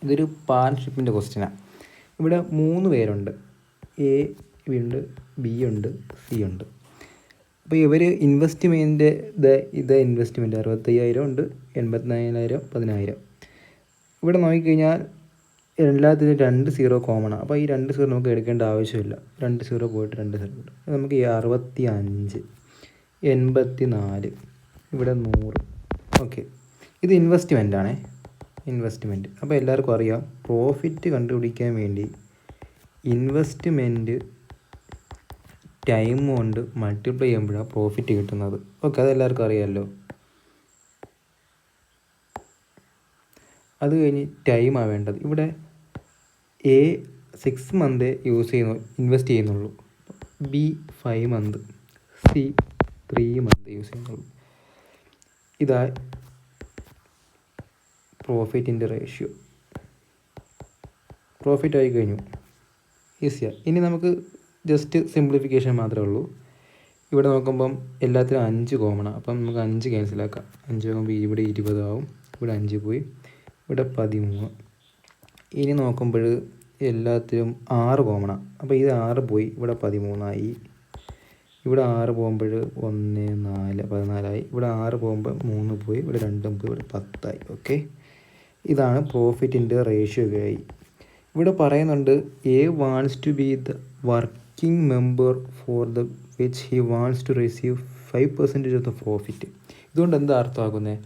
ഇതൊരു പാർട്ണർഷിപ്പിൻ്റെ ക്വസ്റ്റ്യനാണ്. ഇവിടെ 3 പേരുണ്ട്. എ ഉണ്ട്, ബി ഉണ്ട്, സി ഉണ്ട്. അപ്പോൾ ഇവർ ഇൻവെസ്റ്റ്മെൻറ്റ് ഇത് ഇൻവെസ്റ്റ്മെൻറ്റ് 65,000 ഉണ്ട്, 84,000, 10,000. ഇവിടെ നോക്കിക്കഴിഞ്ഞാൽ എല്ലാത്തിനും 2 0 കോമണാണ്. അപ്പോൾ ഈ 2 0 നമുക്ക് എടുക്കേണ്ട ആവശ്യമില്ല. 2 0 പോയിട്ട് 2 0 ഉണ്ട്. നമുക്ക് ഈ 65, 84, ഇവിടെ 100. ഓക്കെ, ഇത് ഇൻവെസ്റ്റ്മെൻറ്റാണേ, ഇൻവെസ്റ്റ്മെൻറ്റ്. അപ്പോൾ എല്ലാവർക്കും അറിയാം, പ്രോഫിറ്റ് കണ്ടുപിടിക്കാൻ വേണ്ടി ഇൻവെസ്റ്റ്മെൻറ്റ് ടൈം കൊണ്ട് മൾട്ടിപ്ലൈ ചെയ്യുമ്പോഴാണ് പ്രോഫിറ്റ് കിട്ടുന്നത്. ഓക്കെ, അതെല്ലാവർക്കും അറിയാമല്ലോ. അത് കഴിഞ്ഞ് ടൈമാണ് വേണ്ടത്. ഇവിടെ എ 6 മന്ത് ഇൻവെസ്റ്റ് ചെയ്യുന്നുള്ളൂ, B 5 month, C 3 month use ചെയ്യുന്നുള്ളൂ. ഇതാ പ്രോഫിറ്റിൻ്റെ റേഷ്യോ. പ്രോഫിറ്റ് ആയി കഴിഞ്ഞു, ഈസിയാണ്. ഇനി നമുക്ക് ജസ്റ്റ് സിംപ്ലിഫിക്കേഷൻ മാത്രമേ ഉള്ളൂ. ഇവിടെ നോക്കുമ്പം എല്ലാത്തിനും 5 കോമണാണ്. അപ്പം നമുക്ക് 5 ക്യാൻസലാക്കാം. 5 ആകുമ്പോൾ ഇവിടെ 20 ആവും. ഇവിടെ 5 പോയി, ഇവിടെ 13. ഇനി നോക്കുമ്പോൾ എല്ലാത്തിലും 6 കോമണാണ്. അപ്പോൾ ഇത് 6 പോയി, ഇവിടെ 13 ഇവിടെ 6 പോകുമ്പോൾ 1 4 14 ഇവിടെ 6 പോകുമ്പോൾ 3 പോയി, ഇവിടെ 2 പോയി, ഇവിടെ 10 ഓക്കെ, ഇതാണ് പ്രോഫിറ്റിൻ്റെ റേഷ്യോ ആയി. ഇവിടെ പറയുന്നുണ്ട് A wants to be the working member for the which he wants to receive 5% of the profit. ഇതുകൊണ്ട് എന്താ അർത്ഥമാക്കുന്നത്?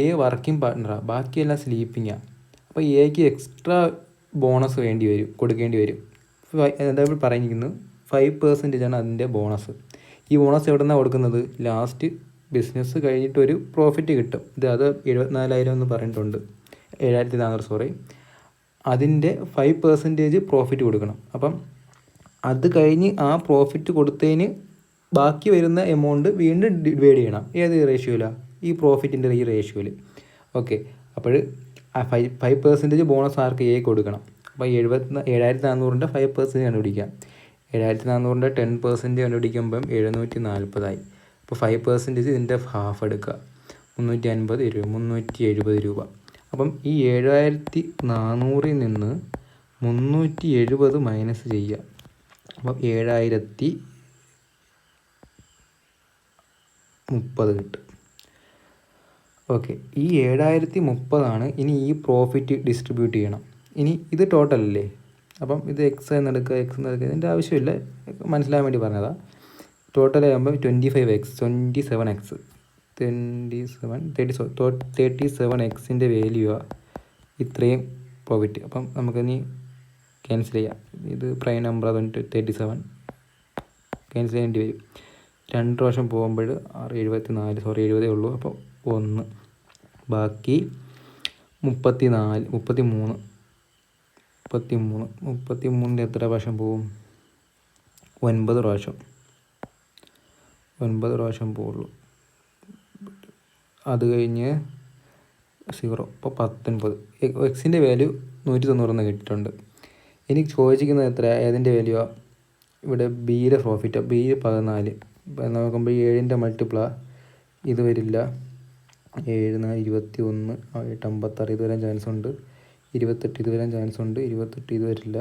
എ വർക്കിംഗ് പാർട്ട്ണറാണ്, ബാക്കിയെല്ലാം സ്ലീപ്പിങ്ങാണ്. അപ്പോൾ എക്ക് എക്സ്ട്രാ ബോണസ് കൊടുക്കേണ്ടി വരും. എന്താ പറഞ്ഞിരിക്കുന്നത്, 5% അതിൻ്റെ ബോണസ്. ഈ ബോണസ് എവിടെ നിന്നാണ് കൊടുക്കുന്നത്? ലാസ്റ്റ് ബിസിനസ് കഴിഞ്ഞിട്ടൊരു പ്രോഫിറ്റ് കിട്ടും. അത് 74,000 എന്ന് പറഞ്ഞിട്ടുണ്ട്, 7,400 അതിൻ്റെ 5% പ്രോഫിറ്റ് കൊടുക്കണം. അപ്പം അത് കഴിഞ്ഞ് ആ പ്രോഫിറ്റ് കൊടുത്തതിന് ബാക്കി വരുന്ന എമൗണ്ട് വീണ്ടും ഡിവൈഡ് ചെയ്യണം. ഏത് റേഷ്യോയിലാണ്? ഈ പ്രോഫിറ്റിൻ്റെ ഈ റേഷ്യോയിൽ. ഓക്കെ, അപ്പോൾ ആ 5% ബോണസ് ആർക്ക്? എ കൊടുക്കണം. അപ്പോൾ 7,400ൻ്റെ 5% കണ്ടുപിടിക്കാം. 7,400ൻ്റെ 10% കണ്ടുപിടിക്കുമ്പം 740 അപ്പോൾ 5% ഇതിൻ്റെ ഹാഫ് എടുക്കുക, 370 രൂപ. അപ്പം ഈ 7,400 നിന്ന് 370 മൈനസ് ചെയ്യുക. അപ്പം 7,030 കിട്ടും. ഓക്കെ, ഈ 7,030 ഇനി ഈ പ്രോഫിറ്റ് ഡിസ്ട്രിബ്യൂട്ട് ചെയ്യണം. ഇനി ഇത് ടോട്ടൽ അല്ലേ, അപ്പം ഇത് എക്സ് എന്നെടുക്കുക, ഇതിൻ്റെ ആവശ്യമില്ല, മനസ്സിലാകാൻ വേണ്ടി പറഞ്ഞതാണ്. ടോട്ടൽ ആകുമ്പോൾ 37x വാല്യൂ ഇത്രയും പ്രോഫിറ്റ്. അപ്പം നമുക്കിനി ക്യാൻസൽ ചെയ്യാം. ഇത് പ്രൈം നമ്പർ 37 ക്യാൻസൽ ചെയ്യേണ്ടി വരും. 2 പ്രാവശ്യം പോകുമ്പോൾ 70 ഉള്ളൂ. അപ്പോൾ 1 ബാക്കി 33 എത്ര പ്രാവശ്യം പോകും? 9 പ്രാവശ്യം പോകുള്ളൂ. അത് കഴിഞ്ഞ് 0, അപ്പോൾ 19. എക്സിൻ്റെ വാല്യൂ 190 കിട്ടിയിട്ടുണ്ട്. എനിക്ക് ചോദിച്ചിരിക്കുന്നത് എത്ര? ഏതിൻ്റെ വാല്യൂ? ഇവിടെ ബിയുടെ പ്രോഫിറ്റ്. ബി 14. ഇപ്പം നോക്കുമ്പോൾ 7ൻ്റെ മൾട്ടിപ്ലാ ഇത് വരില്ല. 7 4 21, 8 56 ഇത് വരാൻ ചാൻസ് ഉണ്ട്. 28 ഇത് വരാൻ ചാൻസ് ഉണ്ട്. 28 ഇത് വരില്ല.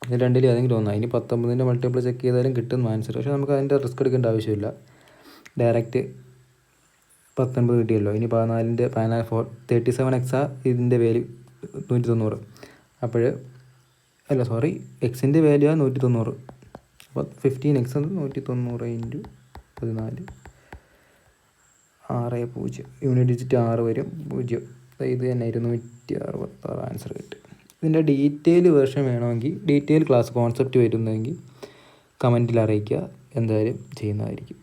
ഇത് രണ്ടിലും ഏതെങ്കിലും ഒന്നാണ്. ഇനി 19ൻ്റെ മൾട്ടിപ്പിൾ ചെക്ക് ചെയ്താലും കിട്ടും ആൻസർ. പക്ഷേ നമുക്ക് അതിൻ്റെ റിസ്ക് എടുക്കേണ്ട ആവശ്യമില്ല, ഡയറക്റ്റ് 19 കിട്ടിയല്ലോ. ഇനി 37x ഇതിൻ്റെ വാല്യൂ 190. അപ്പോൾ എക്സിൻ്റെ വാല്യൂ 190. അപ്പോൾ 15x 190 × 14 60 യൂണിറ്റ് ഡിജിറ്റ് 6 വരും, 0. ഇത് തന്നെ 266 ആൻസർ കിട്ടും. ഇതിൻ്റെ ഡീറ്റെയിൽ വേർഷൻ വേണമെങ്കിൽ, ഡീറ്റെയിൽ ക്ലാസ് കോൺസെപ്റ്റ് വരുന്നെങ്കിൽ കമൻറ്റിൽ അറിയിക്കുക, എന്തായാലും ചെയ്യുന്നതായിരിക്കും.